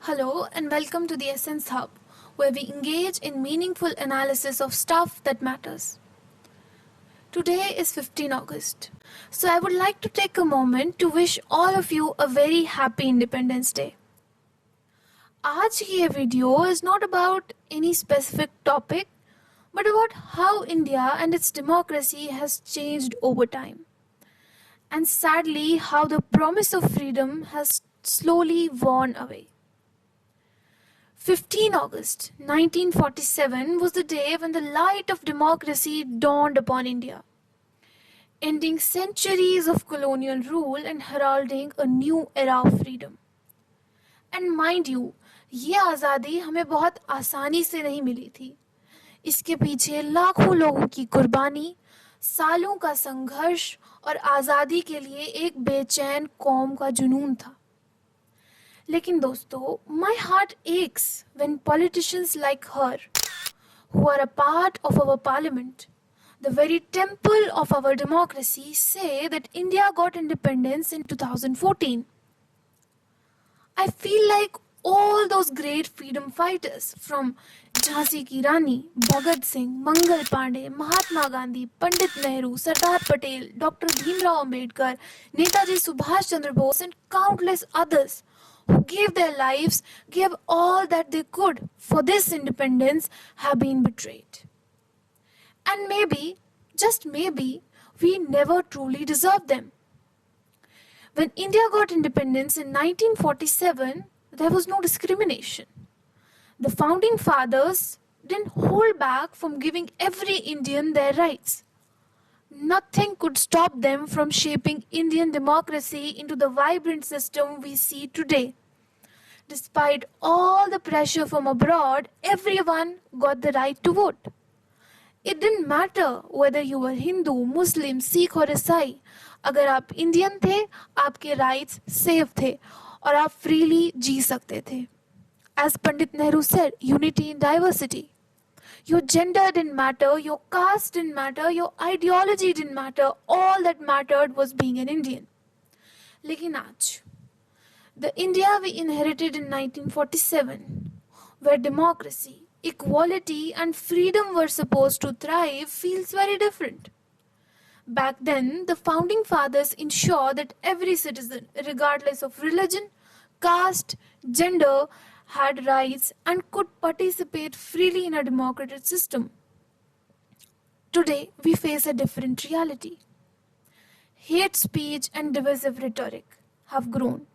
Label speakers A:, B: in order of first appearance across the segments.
A: Hello and welcome to the Essence Hub, where we engage in meaningful analysis of stuff that matters. Today is 15 August, so I would like to take a moment to wish all of you a very happy Independence Day. आज की ये video is not about any specific topic, but about how India and its democracy has changed over time. And sadly, how the promise of freedom has slowly worn away. 15 August 1947 was the day when the light of democracy dawned upon India, ending centuries of colonial rule and heralding a new era of freedom. And mind you, ये आज़ादी हमें बहुत आसानी से नहीं मिली थी. इसके पीछे लाखों लोगों की कुर्बानी, सालों का संघर्ष और आज़ादी के लिए एक बेचैन कौम का जुनून था. लेकिन दोस्तों, my heart aches when politicians like her, who are a part of our parliament, the very temple of our democracy, say that India got independence in 2014. I feel like all those great freedom fighters from Jhansi ki Rani, Bhagat Singh, Mangal Pandey, Mahatma Gandhi, Pandit Nehru, Sardar Patel, Dr. Bhimrao Ambedkar, Netaji Subhash Chandra Bose and countless others who gave their lives, gave all that they could for this independence, have been betrayed. And maybe, just maybe, we never truly deserved them. When India got independence in 1947, there was no discrimination. The founding fathers didn't hold back from giving every Indian their rights. Nothing could stop them from shaping Indian democracy into the vibrant system we see today. Despite all the pressure from abroad, everyone got the right to vote. It didn't matter whether you were Hindu, Muslim, Sikh or Isai. अगर आप Indian थे, आपके rights safe थे और आप freely जी सकते थे. As Pandit Nehru said, unity in diversity. Your gender didn't matter, your caste didn't matter, your ideology didn't matter. All that mattered was being an Indian. लेकिन आज, the India we inherited in 1947, where democracy, equality and freedom were supposed to thrive, feels very different. Back then, the founding fathers ensured that every citizen, regardless of religion, caste, gender, had rights and could participate freely in a democratic system. Today, we face a different reality. Hate speech and divisive rhetoric have grown.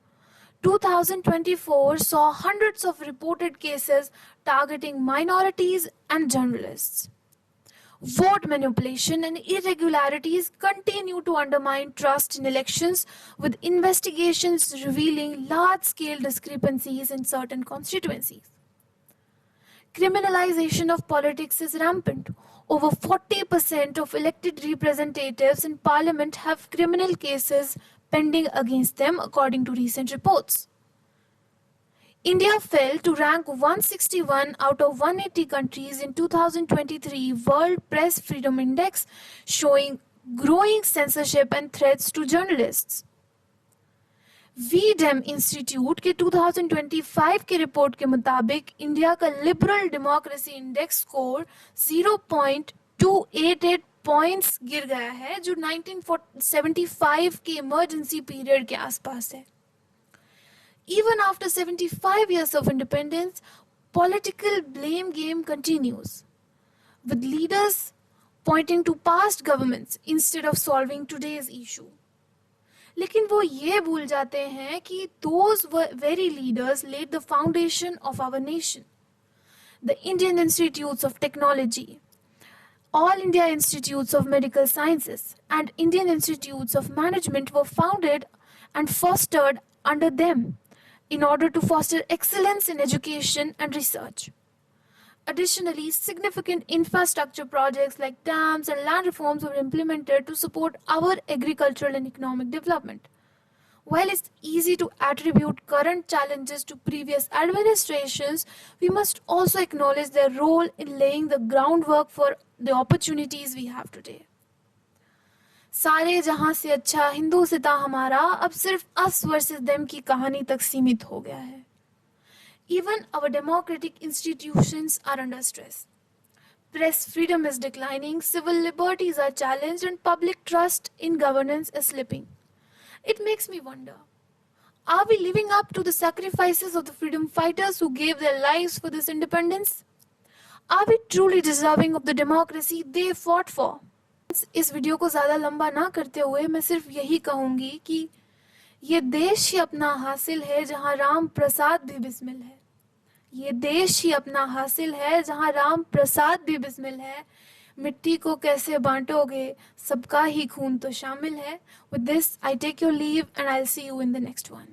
A: 2024 saw hundreds of reported cases targeting minorities and journalists. Vote manipulation and irregularities continue to undermine trust in elections, with investigations revealing large-scale discrepancies in certain constituencies. Criminalization of politics is rampant. Over 40% of elected representatives in parliament have criminal cases pending against them, according to recent reports. India fell to rank 161 out of 180 countries in 2023 World Press Freedom Index, showing growing censorship and threats to journalists. VDEM institute के 2025 के report के मुताबिक India का liberal democracy index score 0.288 points गिर गया है, जो 1975 के इमरजेंसी पीरियड के आसपास है. Even after 75 years of independence, political blame game continues, with leaders pointing to past governments instead of solving today's issue. लेकिन वो ये भूल जाते हैं कि those very leaders laid the foundation of our nation. The Indian Institutes of Technology, All India Institutes of Medical Sciences, and Indian Institutes of Management were founded and fostered under them in order to foster excellence in education and research. Additionally, significant infrastructure projects like dams and land reforms were implemented to support our agricultural and economic development. While it's easy to attribute current challenges to previous administrations, we must also acknowledge their role in laying the groundwork for the opportunities we have today. सारे जहां से अच्छा हिंदू सिता हमारा अब सिर्फ us versus them की कहानी तक सीमित हो गया है. Even our democratic institutions are under stress. Press freedom is declining, civil liberties are challenged, and public trust in governance is slipping. It makes me wonder, are we living up to the sacrifices of the freedom fighters who gave their lives for this independence? Are we truly deserving of the democracy they fought for? इस video को ज़्यादा लंबा ना करते हुए मैं सिर्फ यही कहूँगी कि ये देश ही अपना हासिल है जहाँ राम प्रसाद भी बिस्मिल है। ये देश ही अपना हासिल है जहाँ राम प्रसाद भी बिस्मिल है। मिट्टी को कैसे बांटोगे, सबका ही खून तो शामिल है। With this, I take your leave and I'll see you in the next one.